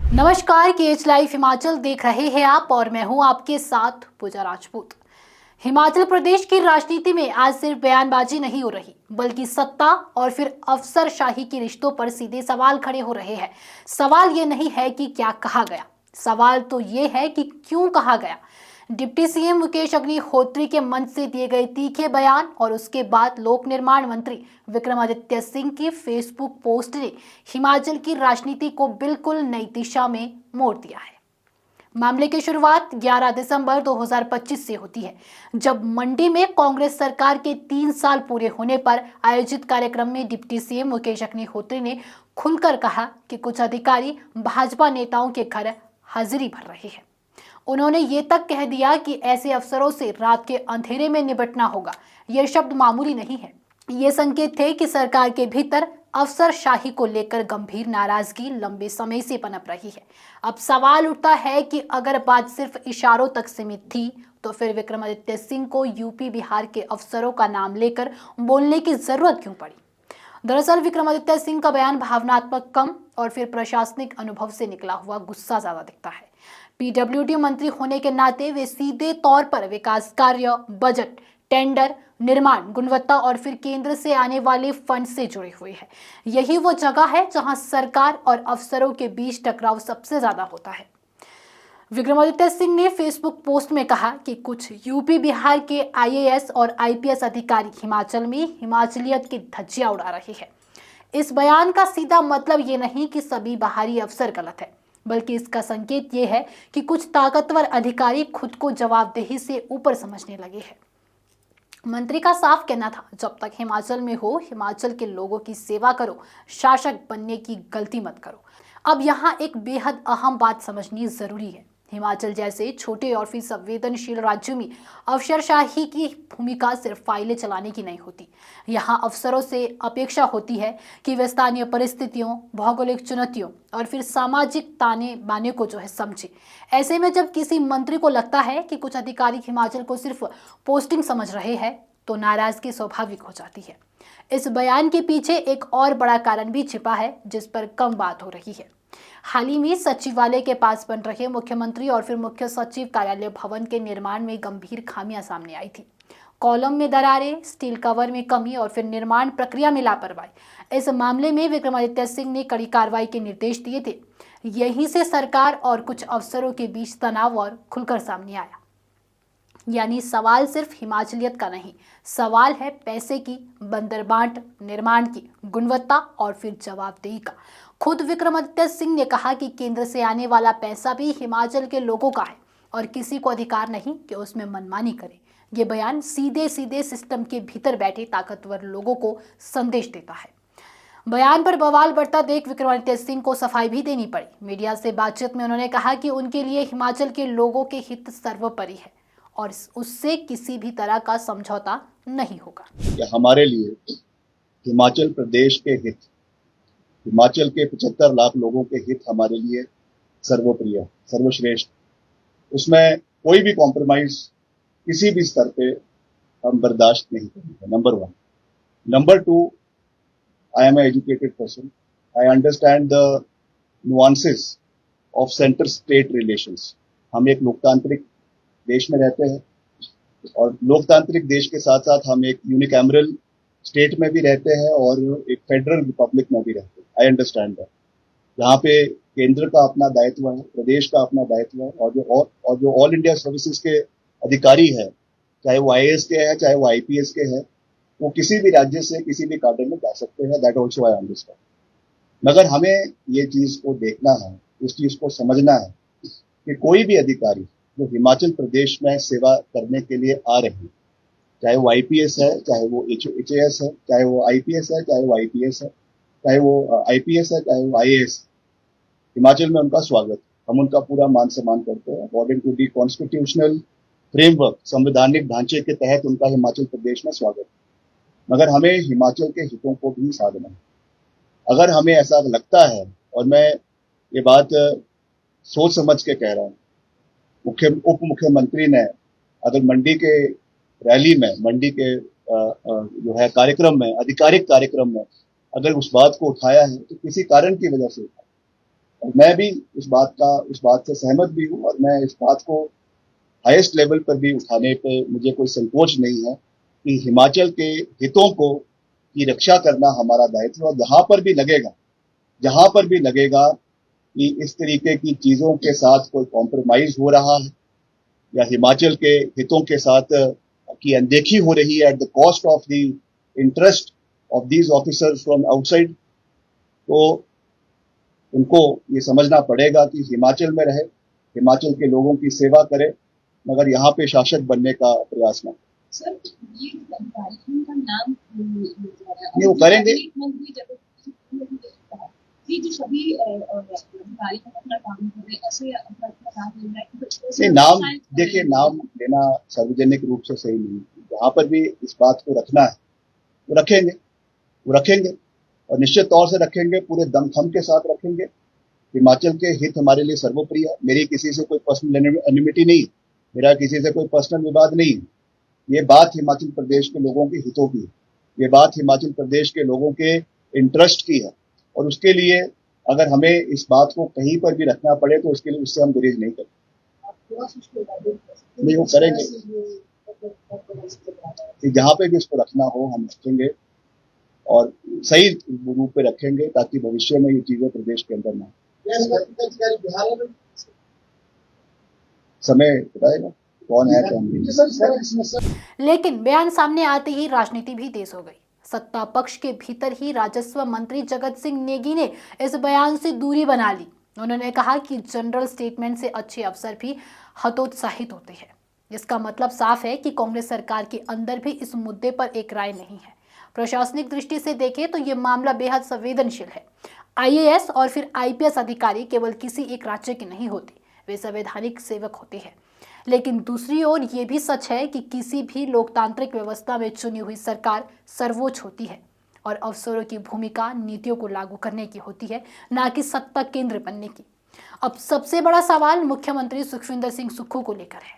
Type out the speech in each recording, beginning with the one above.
नमस्कार, KH live Himachal देख रहे हैं आप और मैं हूं आपके साथ पूजा राजपूत। हिमाचल प्रदेश की राजनीति में आज सिर्फ बयानबाजी नहीं हो रही, बल्कि सत्ता और फिर अफसरशाही के रिश्तों पर सीधे सवाल खड़े हो रहे हैं। सवाल ये नहीं है कि क्या कहा गया, सवाल तो ये है कि क्यों कहा गया। डिप्टी सीएम मुकेश अग्निहोत्री के मंच से दिए गए तीखे बयान और उसके बाद लोक निर्माण मंत्री विक्रमादित्य सिंह की फेसबुक पोस्ट ने हिमाचल की राजनीति को बिल्कुल नई दिशा में मोड़ दिया है। मामले की शुरुआत 11 दिसंबर 2025 से होती है, जब मंडी में कांग्रेस सरकार के 3 साल पूरे होने पर आयोजित कार्यक्रम में डिप्टी सीएम मुकेश अग्निहोत्री ने खुलकर कहा कि कुछ अधिकारी भाजपा नेताओं के घर हाजिरी भर रहे हैं। उन्होंने ये तक कह दिया कि ऐसे अफसरों से रात के अंधेरे में निपटना होगा। ये शब्द मामूली नहीं है, ये संकेत थे कि सरकार के भीतर अफसरशाही को लेकर गंभीर नाराजगी लंबे समय से पनप रही है। अब सवाल उठता है कि अगर बात सिर्फ इशारों तक सीमित थी, तो फिर विक्रमादित्य सिंह को यूपी बिहार के अफसरों का नाम लेकर बोलने की जरूरत क्यों पड़ी। दरअसल विक्रमादित्य सिंह का बयान भावनात्मक कम और फिर प्रशासनिक अनुभव से निकला हुआ गुस्सा ज्यादा दिखता है। पीडब्ल्यूडी मंत्री होने के नाते वे सीधे तौर पर विकास कार्य, बजट, टेंडर, निर्माण, गुणवत्ता और फिर केंद्र से आने वाले फंड से जुड़े हुए हैं। यही वो जगह है जहां सरकार और अफसरों के बीच टकराव सबसे ज्यादा होता है। विक्रमादित्य सिंह ने फेसबुक पोस्ट में कहा कि कुछ यूपी बिहार के आईएएस और आईपीएस अधिकारी हिमाचल में हिमाचलियत की धज्जियां उड़ा रहे हैं। इस बयान का सीधा मतलब ये नहीं कि सभी बाहरी अफसर गलत है, बल्कि इसका संकेत ये है कि कुछ ताकतवर अधिकारी खुद को जवाबदेही से ऊपर समझने लगे हैं। मंत्री का साफ कहना था, जब तक हिमाचल में हो, हिमाचल के लोगों की सेवा करो, शासक बनने की गलती मत करो। अब यहाँ एक बेहद अहम बात समझनी जरूरी है। हिमाचल जैसे छोटे और फिर संवेदनशील राज्यों में अफसरशाही की भूमिका सिर्फ फाइलें चलाने की नहीं होती। यहाँ अफसरों से अपेक्षा होती है कि वे स्थानीय परिस्थितियों, भौगोलिक चुनौतियों और फिर सामाजिक ताने बाने को समझे। ऐसे में जब किसी मंत्री को लगता है कि कुछ अधिकारी हिमाचल को सिर्फ पोस्टिंग समझ रहे हैं, तो नाराजगी स्वाभाविक हो जाती है। इस बयान के पीछे एक और बड़ा कारण भी छिपा है, जिस पर कम बात हो रही है। हाल ही में सचिवालय के पास बन रहे मुख्यमंत्री और फिर मुख्य सचिव कार्यालय भवन के निर्माण में गंभीर खामियां सामने आई थी। कॉलम में दरारें, स्टील कवर में कमी और फिर निर्माण प्रक्रिया में लापरवाही। इस मामले में विक्रमादित्य सिंह ने कड़ी कार्रवाई के निर्देश दिए थे। यहीं से सरकार और कुछ अफसरों के बीच तनाव और खुलकर सामने आया। यानी सवाल सिर्फ हिमाचलियत का नहीं, सवाल है पैसे की, बंदरबांट, निर्माण की, गुणवत्ता और फिर जवाबदेही का। खुद विक्रमादित्य सिंह ने कहा कि केंद्र से आने वाला पैसा भी हिमाचल के लोगों का है और किसी को अधिकार नहीं कि उसमें मनमानी करे। ये बयान सीधे सीधे सिस्टम के भीतर बैठे ताकतवर लोगों को संदेश देता है। बयान पर बवाल बढ़ता देख विक्रमादित्य सिंह को सफाई भी देनी पड़ी। मीडिया से बातचीत में उन्होंने कहा कि उनके लिए हिमाचल के लोगों के हित सर्वोपरि है और उससे किसी भी तरह का समझौता नहीं होगा। हमारे लिए हिमाचल प्रदेश के हित, हिमाचल के 75 लाख लोगों के हित हमारे लिए सर्वप्रिय, सर्वश्रेष्ठ। उसमें कोई भी कॉम्प्रोमाइज किसी भी स्तर पे हम बर्दाश्त नहीं करेंगे, number 1। Number 2, I am a educated person, I understand the nuances of centre state relations. हम एक लोकतांत्रिक देश में रहते हैं और लोकतांत्रिक देश के साथ साथ हम एक यूनिकैमरल स्टेट में भी रहते हैं और एक फेडरल रिपब्लिक में भी रहते हैं। I understand that. यहाँ पे केंद्र का अपना दायित्व है, प्रदेश का अपना दायित्व है और जो ऑल इंडिया सर्विसेज के अधिकारी है, चाहे वो आईएएस के हैं, चाहे वो आईपीएस के हैं, वो किसी भी राज्य से किसी भी काडर में जा सकते हैं। That also I understand. मगर हमें ये चीज को देखना है, इस चीज को समझना है कि कोई भी अधिकारी जो हिमाचल प्रदेश में सेवा करने के लिए आ रहे हैं, चाहे वो आईपीएस है, चाहे वो एचएएस है, चाहे वो आईपीएस है, चाहे वो आईपीएस है, चाहे वो आईपीएस है, चाहे वो आईएएस, हिमाचल में उनका स्वागत, हम उनका पूरा मान सम्मान करते हैं। According to the constitutional framework, संवैधानिक ढांचे के तहत उनका हिमाचल प्रदेश में स्वागत। मगर हमें हिमाचल के हितों को भी साधना है। अगर हमें ऐसा लगता है, और मैं ये बात सोच समझ के कह रहा हूँ, उप मुख्यमंत्री ने अगर मंडी के रैली में, मंडी के जो है कार्यक्रम में, आधिकारिक कार्यक्रम में अगर उस बात को उठाया है, तो किसी कारण की वजह से उठाया। और मैं भी इस बात से सहमत भी हूँ और मैं इस बात को हाईएस्ट लेवल पर भी उठाने पे मुझे कोई संकोच नहीं है कि हिमाचल के हितों को की रक्षा करना हमारा दायित्व है। और जहां पर भी लगेगा कि इस तरीके की चीजों के साथ कोई कॉम्प्रोमाइज हो रहा है या हिमाचल के हितों के साथ की अनदेखी हो रही है at the cost of the interest of these officers from outside, तो उनको ये समझना पड़ेगा कि हिमाचल में रहे, हिमाचल के लोगों की सेवा करे, मगर यहाँ पे शासक बनने का प्रयास न करें। सर, ये अधिकारियों का नाम नहीं, वो करेंगे। ये जो सभी अधिकारी अपना काम कर रहे हैं, ऐसे अपना काम मिल रहा है। नहीं, नाम देखिए, नाम लेना सार्वजनिक रूप से सही नहीं। जहां पर भी इस बात को रखना है वो रखेंगे और निश्चित तौर से रखेंगे, पूरे दमखम के साथ रखेंगे। हिमाचल के हित हमारे लिए सर्वोपरि है। मेरी किसी से कोई पर्सनल एनिमिटी नहीं, मेरा किसी से कोई पर्सनल विवाद नहीं। ये बात हिमाचल प्रदेश के लोगों के हितों की है, ये बात हिमाचल प्रदेश के लोगों के इंटरेस्ट की है और उसके लिए अगर हमें इस बात को कहीं पर भी रखना पड़े तो उसके लिए उससे हम गुरेज नहीं करेंगे। नहीं, वो करेंगे कि जहां पे भी इसको रखना हो हम रखेंगे और सही रूप में रखेंगे ताकि भविष्य में ये चीजें प्रदेश के अंदर ना हो। समय बताएगा कौन है कौन नहीं। लेकिन बयान सामने आते ही राजनीति भी तेज हो गई। सत्ता पक्ष के भीतर ही राजस्व मंत्री जगत सिंह नेगी ने इस बयान से दूरी बना ली। उन्होंने कहा कि जनरल स्टेटमेंट से अच्छे अफसर भी हतोत्साहित होते हैं। इसका मतलब साफ है कि कांग्रेस सरकार के अंदर भी इस मुद्दे पर एक राय नहीं है। प्रशासनिक दृष्टि से देखें तो ये मामला बेहद संवेदनशील है। आईएएस और फिर आईपीएस अधिकारी केवल किसी एक राज्य के नहीं होते, वे संवैधानिक सेवक होते हैं। लेकिन दूसरी ओर ये भी सच है कि किसी भी लोकतांत्रिक व्यवस्था में चुनी हुई सरकार सर्वोच्च होती है और अफसरों की भूमिका नीतियों को लागू करने की होती है, ना कि सत्ता केंद्र बनने की। अब सबसे बड़ा सवाल मुख्यमंत्री सुखविंदर सिंह सुक्खू को लेकर है।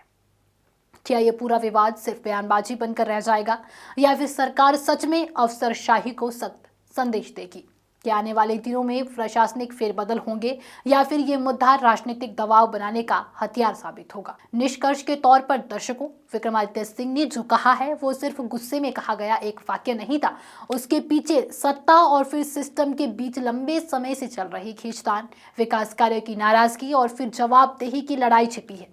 क्या ये पूरा विवाद सिर्फ बयानबाजी बनकर रह जाएगा या फिर सरकार सच में अफसरशाही को सख्त संदेश देगी? क्या आने वाले दिनों में प्रशासनिक फेरबदल होंगे या फिर ये मुद्दा राजनीतिक दबाव बनाने का हथियार साबित होगा? निष्कर्ष के तौर पर दर्शकों, विक्रमादित्य सिंह ने जो कहा है वो सिर्फ गुस्से में कहा गया एक वाक्य नहीं था। उसके पीछे सत्ता और फिर सिस्टम के बीच लंबे समय से चल रही खींचतान, विकास कार्यों की नाराजगी और फिर जवाबदेही की लड़ाई छिपी है।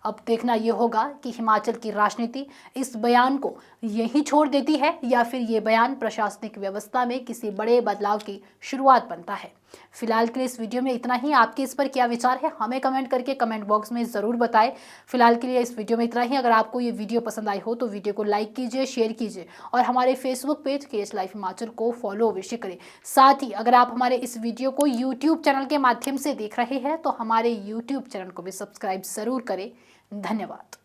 अब देखना यह होगा कि हिमाचल की राजनीति इस बयान को यहीं छोड़ देती है या फिर ये बयान प्रशासनिक व्यवस्था में किसी बड़े बदलाव की शुरुआत बनता है। फिलहाल के लिए इस वीडियो में इतना ही। आपके इस पर क्या विचार है हमें कमेंट करके कमेंट बॉक्स में ज़रूर बताएं। फिलहाल के लिए इस वीडियो में इतना ही। अगर आपको ये वीडियो पसंद आई हो तो वीडियो को लाइक कीजिए, शेयर कीजिए और हमारे Facebook page KH live Himachal को फॉलो अवश्य करें। साथ ही अगर आप हमारे इस वीडियो को यूट्यूब चैनल के माध्यम से देख रहे हैं तो हमारे यूट्यूब चैनल को भी सब्सक्राइब ज़रूर करें। धन्यवाद।